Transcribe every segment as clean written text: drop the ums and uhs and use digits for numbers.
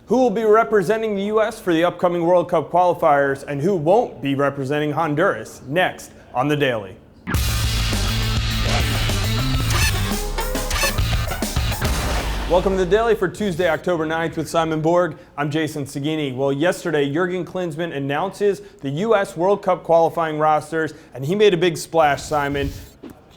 Who will be representing the U.S. for the upcoming World Cup qualifiers and who won't be representing Honduras? Next on The Daily. Welcome to The Daily for Tuesday, October 9th with Simon Borg. I'm Jason Seguini. Well, yesterday, Jurgen Klinsmann announces the U.S. World Cup qualifying rosters, and he made a big splash, Simon,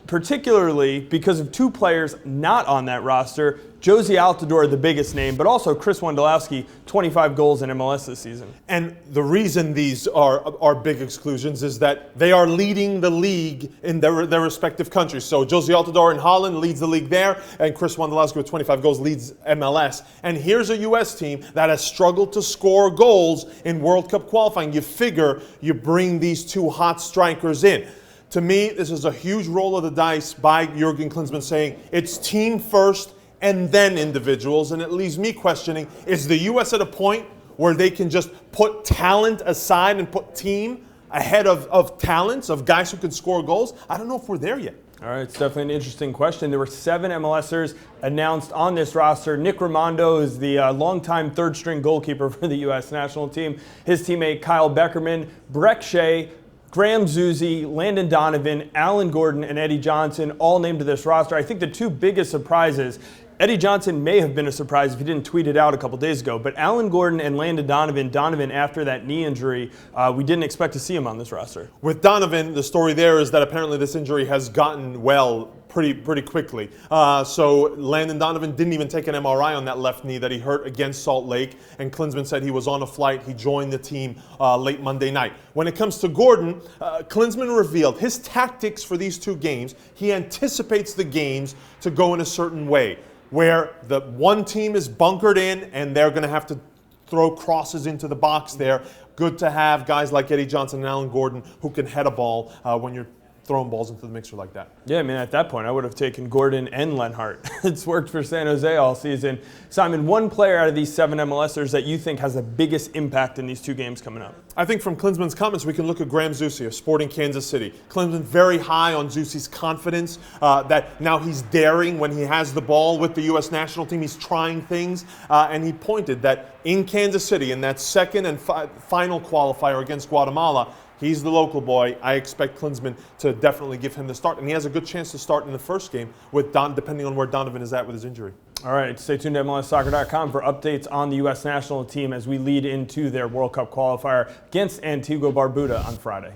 particularly because of two players not on that roster. Jozy Altidore, the biggest name, but also Chris Wondolowski, 25 goals in MLS this season. And the reason these are big exclusions is that they are leading the league in their respective countries. So Jozy Altidore in Holland leads the league there, and Chris Wondolowski with 25 goals leads MLS. And here's a U.S. team that has struggled to score goals in World Cup qualifying. You figure you bring these two hot strikers in. To me, this is a huge roll of the dice by Jurgen Klinsmann saying it's team first and then individuals, and it leaves me questioning, is the U.S. at a point where they can just put talent aside and put team ahead of talents, of guys who can score goals? I don't know if we're there yet. All right, it's definitely an interesting question. There were 7 MLSers announced on this roster. Nick Rimando is the longtime third-string goalkeeper for the U.S. national team. His teammate Kyle Beckerman, Brek, Shea, Graham Jozy, Landon Donovan, Alan Gordon, and Eddie Johnson all named to this roster. I think the two biggest surprises, Eddie Johnson may have been a surprise if he didn't tweet it out a couple days ago, but Alan Gordon and Landon Donovan after that knee injury, we didn't expect to see him on this roster. With Donovan, the story there is that apparently this injury has gotten well pretty quickly. So Landon Donovan didn't even take an MRI on that left knee that he hurt against Salt Lake, and Klinsmann said he was on a flight. He joined the team late Monday night. When it comes to Gordon, Klinsmann revealed his tactics for these two games. He anticipates the games to go in a certain way, where the one team is bunkered in and they're going to have to throw crosses into the box there. Good to have guys like Eddie Johnson and Alan Gordon who can head a ball when you're throwing balls into the mixer like that. Yeah, I mean, at that point, I would have taken Gordon and Lenhart. It's worked for San Jose all season. Simon, one player out of these 7 MLSers that you think has the biggest impact in these two games coming up? I think from Klinsmann's comments, we can look at Graham Jozy of Sporting Kansas City. Klinsmann very high on Jozy's confidence, that now he's daring when he has the ball with the U.S. national team. He's trying things, and he pointed that in Kansas City, in that second and final qualifier against Guatemala, he's the local boy. I expect Klinsmann to definitely give him the start, and he has a good chance to start in the first game with depending on where Donovan is at with his injury. All right, stay tuned to MLSsoccer.com for updates on the U.S. national team as we lead into their World Cup qualifier against Antigua Barbuda on Friday.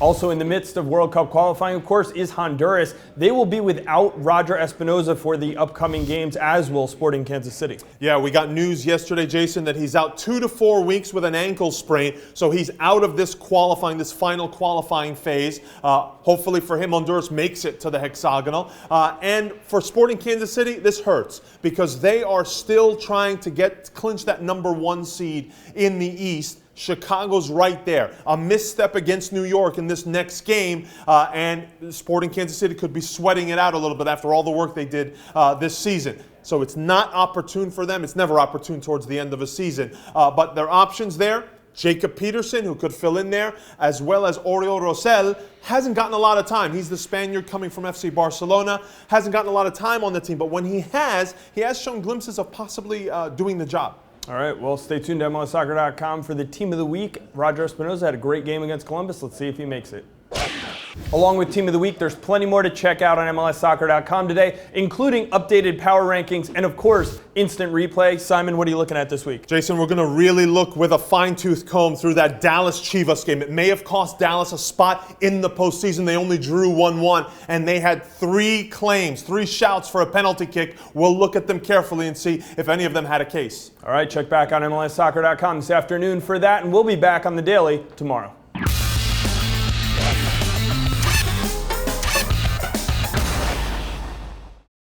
Also in the midst of World Cup qualifying, of course, is Honduras. They will be without Roger Espinoza for the upcoming games, as will Sporting Kansas City. Yeah, we got news yesterday, Jason, that he's out 2 to 4 weeks with an ankle sprain. So he's out of this final qualifying phase. Hopefully for him, Honduras makes it to the hexagonal. And for Sporting Kansas City, this hurts because they are still trying to clinch that #1 seed in the East. Chicago's right there. A misstep against New York in this next game, and Sporting Kansas City could be sweating it out a little bit after all the work they did this season. So it's not opportune for them. It's never opportune towards the end of a season. But their options there, Jacob Peterson, who could fill in there, as well as Oriol Rosell, hasn't gotten a lot of time. He's the Spaniard coming from FC Barcelona, hasn't gotten a lot of time on the team. But when he has shown glimpses of possibly doing the job. All right, well, stay tuned to MLSsoccer.com for the Team of the Week. Roger Espinoza had a great game against Columbus. Let's see if he makes it. Along with Team of the Week, there's plenty more to check out on MLSsoccer.com today, including updated power rankings and, of course, instant replay. Simon, what are you looking at this week? Jason, we're going to really look with a fine-tooth comb through that Dallas-Chivas game. It may have cost Dallas a spot in the postseason. They only drew 1-1, and they had 3 claims, 3 shouts for a penalty kick. We'll look at them carefully and see if any of them had a case. All right, check back on MLSsoccer.com this afternoon for that, and we'll be back on The Daily tomorrow.